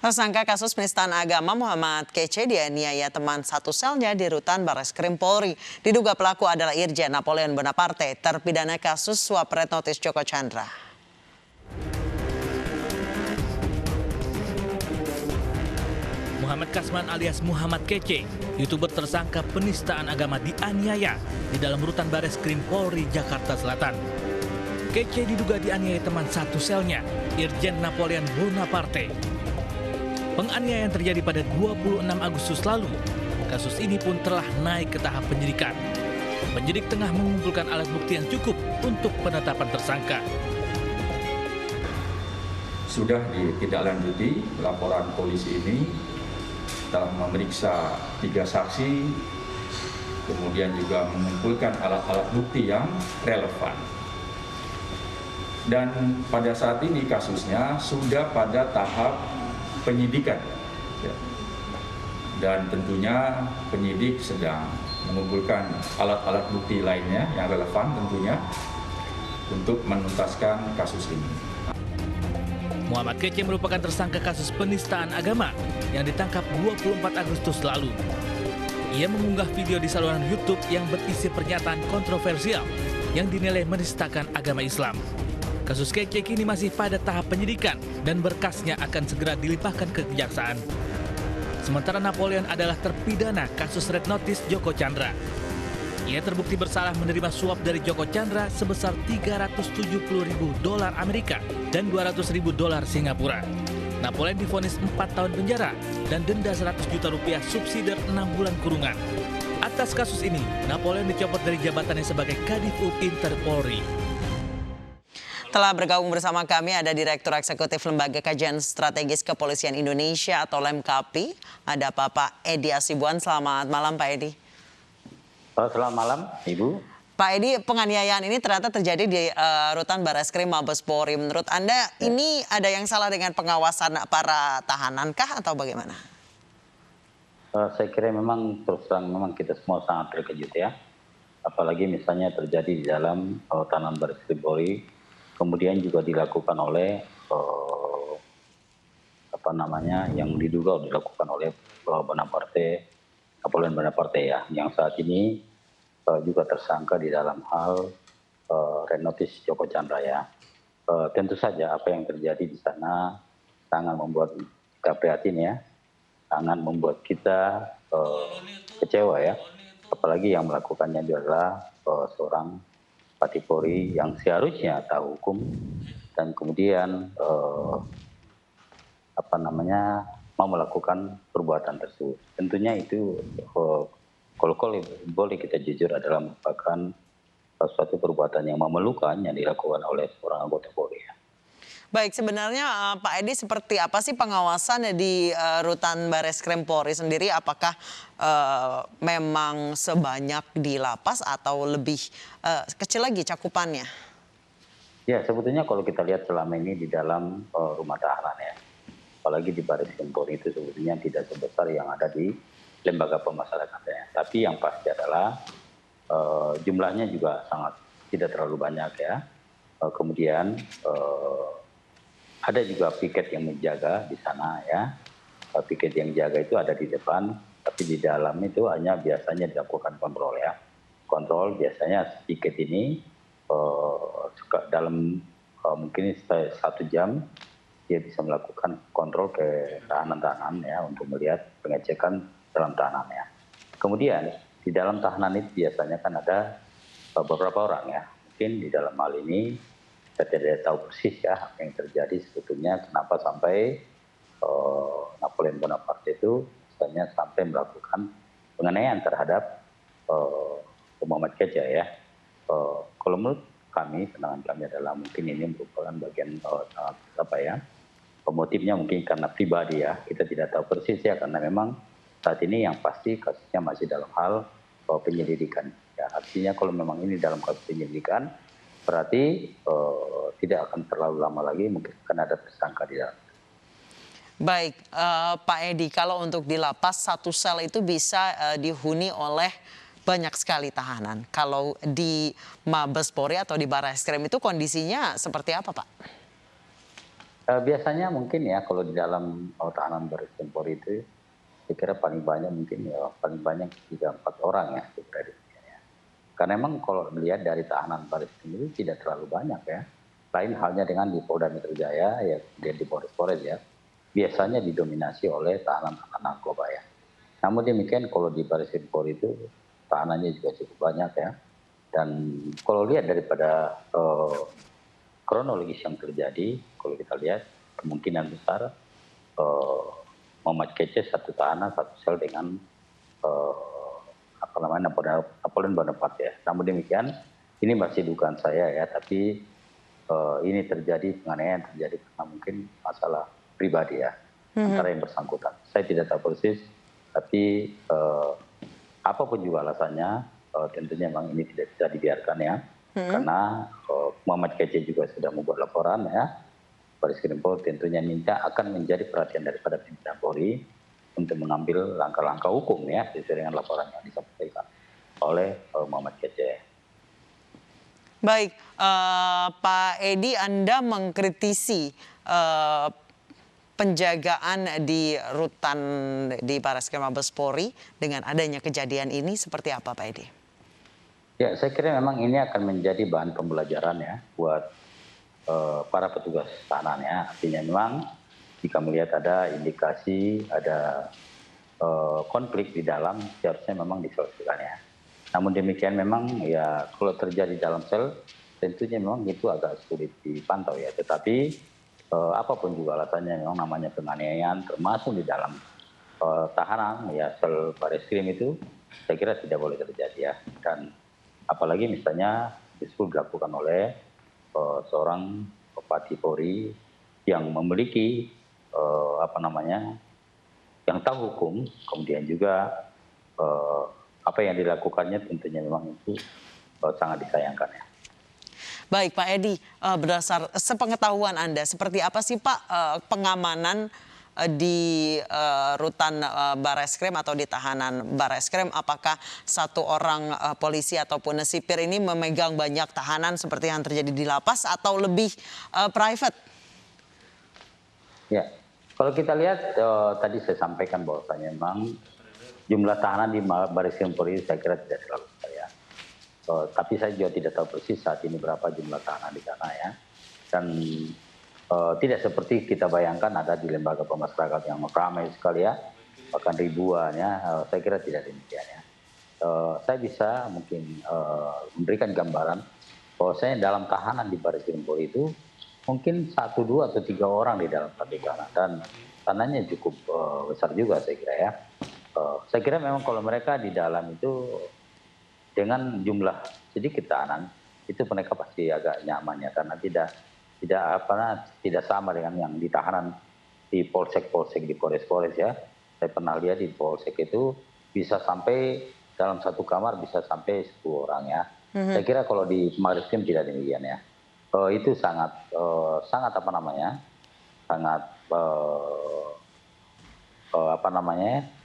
Tersangka kasus penistaan agama Muhammad Kece dianiaya teman satu selnya di rutan Bareskrim Polri. Diduga pelaku adalah Irjen Napoleon Bonaparte, terpidana kasus suap red notice Joko Chandra. Muhammad Kasman alias Muhammad Kece, YouTuber tersangka penistaan agama dianiaya di dalam rutan Bareskrim Polri, Jakarta Selatan. Kece diduga dianiaya teman satu selnya, Irjen Napoleon Bonaparte. Penganiayaan terjadi pada 26 Agustus lalu. Kasus ini pun telah naik ke tahap penyidikan. Penyidik tengah mengumpulkan alat bukti yang cukup untuk penetapan tersangka. Sudah ditindaklanjuti laporan polisi ini, telah memeriksa 3 saksi, kemudian juga mengumpulkan alat-alat bukti yang relevan. Dan pada saat ini kasusnya sudah pada tahap penyidikan, dan tentunya penyidik sedang mengumpulkan alat-alat bukti lainnya yang relevan tentunya untuk menuntaskan kasus ini. Muhammad Kece merupakan tersangka kasus penistaan agama yang ditangkap 24 Agustus lalu. Ia mengunggah video di saluran YouTube yang berisi pernyataan kontroversial yang dinilai menistakan agama Islam. Kasus Kece kini masih pada tahap penyidikan dan berkasnya akan segera dilimpahkan ke kejaksaan. Sementara Napoleon adalah terpidana kasus red notice Joko Chandra. Ia terbukti bersalah menerima suap dari Joko Chandra sebesar $370.000 Amerika dan $200.000 Singapura. Napoleon divonis 4 tahun penjara dan denda 100 juta rupiah subsidi 6 bulan kurungan. Atas kasus ini, Napoleon dicopot dari jabatannya sebagai Kadifub Inter Polri. Telah bergabung bersama kami ada Direktur Eksekutif Lembaga Kajian Strategis Kepolisian Indonesia atau LEMKAPI. Ada Bapak Edi Asibuan. Selamat malam Pak Edi. Selamat malam Ibu. Pak Edi, penganiayaan ini ternyata terjadi di rutan Bareskrim Mabes Polri. Menurut Anda ini ada yang salah dengan pengawasan para tahanan kah atau bagaimana? Saya kira memang terus terang memang kita semua sangat terkejut ya. Apalagi misalnya terjadi di dalam tahanan Bareskrim Polri. Kemudian juga dilakukan oleh yang diduga dilakukan oleh Bonaparte, Napoleon Bonaparte ya, yang saat ini juga tersangka di dalam hal red notice Joko Chandra ya. Tentu saja apa yang terjadi di sana sangat membuat kita prihatin ya, sangat membuat kita kecewa ya. Apalagi yang melakukannya adalah seorang Polri yang seharusnya tahu hukum dan kemudian mau melakukan perbuatan tersebut. Tentunya itu kalau boleh kita jujur adalah merupakan suatu perbuatan yang memalukan yang dilakukan oleh seorang anggota Polri. Baik, sebenarnya Pak Edi seperti apa sih pengawasan di rutan Bareskrim Polri sendiri? Apakah memang sebanyak di lapas atau lebih kecil lagi cakupannya? Ya, sebetulnya kalau kita lihat selama ini di dalam rumah tahanan ya, apalagi di Bareskrim Polri itu sebetulnya tidak sebesar yang ada di lembaga pemasyarakatan. Tapi yang pasti adalah jumlahnya juga sangat tidak terlalu banyak ya. Kemudian ada juga piket yang menjaga di sana ya. Piket yang jaga itu ada di depan, tapi di dalam itu hanya biasanya dilakukan kontrol ya. Kontrol biasanya piket ini dalam mungkin 1 jam dia bisa melakukan kontrol ke tahanan-tahanan ya untuk melihat pengecekan dalam tahanan ya. Kemudian di dalam tahanan itu biasanya kan ada beberapa orang ya. Mungkin di dalam hal ini saya tidak tahu persis ya apa yang terjadi sebetulnya kenapa sampai Napoleon Bonaparte itu misalnya sampai melakukan penganiayaan terhadap Muhammad Kece ya. Kalau menurut kami, pandangan kami adalah mungkin ini merupakan bagian motifnya mungkin karena pribadi ya. Kita tidak tahu persis ya karena memang saat ini yang pasti kasusnya masih dalam hal penyelidikan. Ya, artinya kalau memang ini dalam kasus penyelidikan berarti tidak akan terlalu lama lagi mungkin akan ada tersangka di dalam. Baik, Pak Edi, kalau untuk di lapas satu sel itu bisa dihuni oleh banyak sekali tahanan. Kalau di Mabes Polri atau di Bareskrim itu kondisinya seperti apa, Pak? Biasanya mungkin ya kalau di dalam tahanan baris krim Polri itu, saya kira paling banyak mungkin ya paling banyak 3-4 orang ya, saya kira demikian ya. Karena memang kalau melihat dari tahanan baris krim itu tidak terlalu banyak ya. Lain halnya dengan di Polda Metro Jaya ya, kemudian di Polres-Polres ya, biasanya didominasi oleh tahanan-tahanan narkoba ya. Namun demikian kalau di baris krim Polri itu tahanannya juga cukup banyak ya. Dan kalau lihat daripada kronologis yang terjadi, kalau kita lihat kemungkinan besar Muhammad Kece satu tahanan satu sel dengan Napoleon Bonaparte ya. Namun demikian ini masih dugaan saya ya, tapi ini terjadi penganiayaan terjadi karena mungkin masalah pribadi ya antara yang bersangkutan. Saya tidak tahu persis, tapi apapun juga alasannya, tentunya memang ini tidak bisa dibiarkan ya. Karena Muhammad Kece juga sudah membuat laporan ya, Baris Krim Polri tentunya minta akan menjadi perhatian daripada pimpinan Polri untuk mengambil langkah-langkah hukum ya sesuai dengan laporan yang disampaikan oleh Muhammad Kece. Baik, Pak Edi, Anda mengkritisi penjagaan di rutan di Bareskrim Mabes Polri dengan adanya kejadian ini seperti apa, Pak Edi? Ya, saya kira memang ini akan menjadi bahan pembelajaran ya buat para petugas tahanan ya. Artinya memang jika melihat ada indikasi, ada konflik di dalam, seharusnya memang diselesaikan ya. Namun demikian memang ya kalau terjadi dalam sel, tentunya memang itu agak sulit dipantau ya. Tetapi apapun juga alasannya memang namanya penganiayaan termasuk di dalam tahanan ya sel Bareskrim itu, saya kira tidak boleh terjadi ya. Dan apalagi misalnya itu dilakukan oleh seorang Bupati Polri yang memiliki yang tahu hukum, kemudian juga apa yang dilakukannya tentunya memang itu sangat disayangkan ya. Baik Pak Edi, berdasar sepengetahuan Anda, seperti apa sih Pak pengamanan di rutan Bareskrim atau di tahanan Bareskrim? Apakah satu orang polisi ataupun sipir ini memegang banyak tahanan seperti yang terjadi di lapas atau lebih private? Ya, kalau kita lihat tadi saya sampaikan bahwasanya memang jumlah tahanan di Bareskrim Polri saya kira tidak terlalu besar ya. Tapi saya juga tidak tahu persis saat ini berapa jumlah tahanan di sana ya. Dan tidak seperti kita bayangkan ada di lembaga pemasyarakatan yang ramai sekali ya, bahkan ribuan ya. Saya kira tidak demikian ya. Saya bisa mungkin memberikan gambaran bahwasanya dalam tahanan di Bareskrim Polri itu mungkin 1, 2, atau 3 orang di dalam satu tahanan, dan tahanannya cukup besar juga saya kira ya. Saya kira memang kalau mereka di dalam itu dengan jumlah sedikit tahanan itu mereka pasti agak nyaman ya, karena tidak sama dengan yang di tahanan di polsek-polsek, di polres-polres ya. Saya pernah lihat di polsek itu bisa sampai dalam satu kamar bisa sampai 10 orang ya. Saya kira kalau di Bareskrim tidak demikian ya. Itu sangat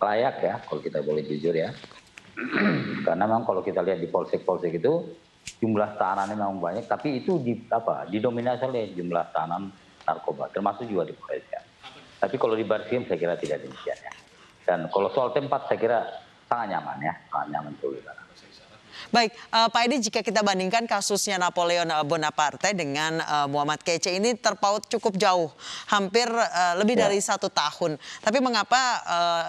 layak ya kalau kita boleh jujur ya. Karena memang kalau kita lihat di polsek-polsek itu jumlah tahanannya memang banyak, tapi itu didominasi oleh jumlah tahanan narkoba, termasuk juga di Polres ya. Tapi kalau di Bareskrim saya kira tidak demikian ya. Dan kalau soal tempat saya kira sangat nyaman ya, sangat nyaman betul. Baik, Pak Edi, jika kita bandingkan kasusnya Napoleon Bonaparte dengan Muhammad Kece ini terpaut cukup jauh, hampir lebih dari 1 tahun. Tapi mengapa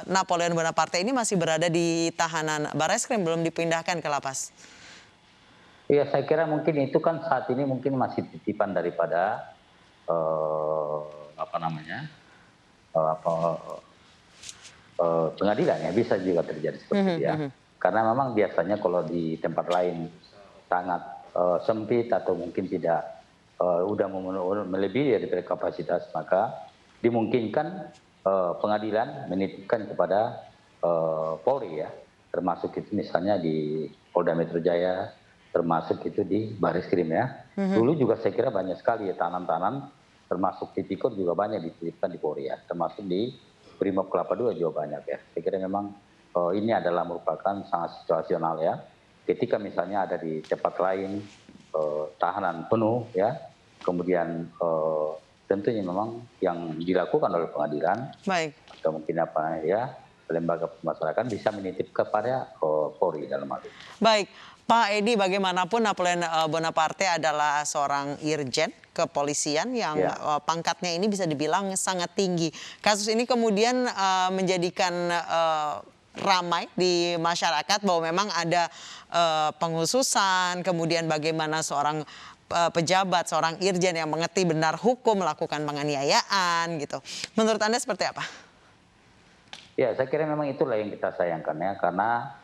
Napoleon Bonaparte ini masih berada di tahanan Bareskrim, belum dipindahkan ke lapas? Iya, saya kira mungkin itu kan saat ini mungkin masih titipan daripada pengadilan ya, bisa juga terjadi seperti itu ya. Karena memang biasanya kalau di tempat lain sangat sempit atau mungkin tidak udah melebihi dari kapasitas, maka dimungkinkan pengadilan menitipkan kepada Polri ya, termasuk itu misalnya di Polda Metro Jaya, termasuk itu di Bareskrim ya. Dulu juga saya kira banyak sekali ya tahanan-tahanan, termasuk tipikor juga banyak dititipkan di Polri ya, termasuk di Brimob Kelapa II juga banyak ya. Saya kira memang ini adalah merupakan sangat situasional ya. Ketika misalnya ada di tempat lain tahanan penuh ya, kemudian tentunya memang yang dilakukan oleh pengadilan Baik. atau mungkin apa ya lembaga pemasyarakatan bisa menitip kepada Polri dalam hal ini. Baik, Pak Edi, bagaimanapun Napoleon Bonaparte adalah seorang irjen kepolisian yang Ya. pangkatnya ini bisa dibilang sangat tinggi. Kasus ini kemudian menjadikan ramai di masyarakat bahwa memang ada penghususan, kemudian bagaimana seorang pejabat, seorang irjen yang mengerti benar hukum melakukan penganiayaan gitu. Menurut Anda seperti apa? Ya, saya kira memang itulah yang kita sayangkan ya, karena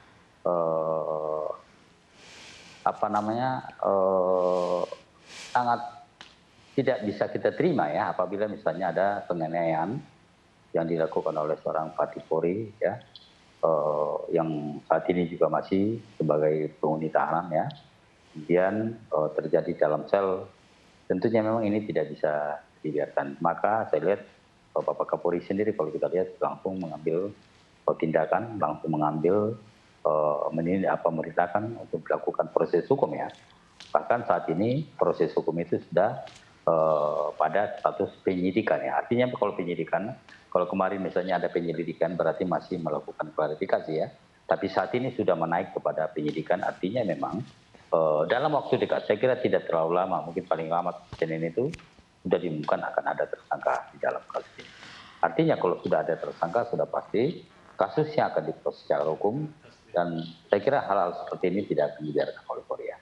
sangat tidak bisa kita terima ya apabila misalnya ada penganiayaan yang dilakukan oleh seorang Patih Polri ya, yang saat ini juga masih sebagai penghuni tahanan ya, kemudian terjadi dalam sel, tentunya memang ini tidak bisa dibiarkan. Maka saya lihat Bapak Kapolri sendiri kalau kita lihat langsung mengambil tindakan, langsung mengambil memerintahkan untuk melakukan proses hukum ya. Bahkan saat ini proses hukum itu sudah pada status penyidikan ya. Artinya kalau penyidikan, kalau kemarin misalnya ada penyelidikan berarti masih melakukan klarifikasi ya. Tapi saat ini sudah menaik kepada penyidikan, artinya memang dalam waktu dekat, saya kira tidak terlalu lama, mungkin paling lama Senin itu sudah diumumkan akan ada tersangka di dalam kasus ini. Artinya kalau sudah ada tersangka sudah pasti kasusnya akan diproses secara hukum, dan saya kira hal-hal seperti ini tidak akan dibiarkan oleh Korea.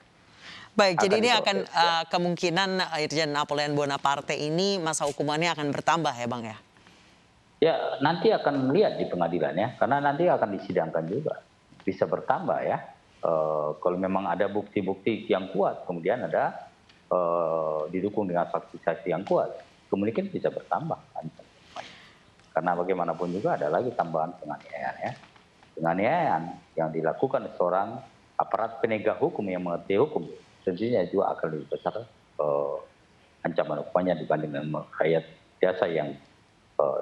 Baik, jadi ini akan diproses, ya. kemungkinan Irjen Napoleon Bonaparte ini masa hukumannya akan bertambah ya Bang ya? Ya, nanti akan melihat di pengadilan ya, karena nanti akan disidangkan juga. Bisa bertambah ya, kalau memang ada bukti-bukti yang kuat, kemudian ada didukung dengan saksi-saksi yang kuat, kemungkinan bisa bertambah. Karena bagaimanapun juga ada lagi tambahan penganiayaan ya. Penganiayaan yang dilakukan seorang aparat penegak hukum yang mengerti hukum, tentunya juga akan lebih besar ancaman hukumannya dibandingkan rakyat biasa yang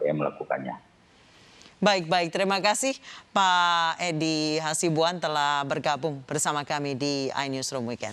melakukannya. Baik. Terima kasih Pak Edi Hasibuan telah bergabung bersama kami di iNewsroom Weekend.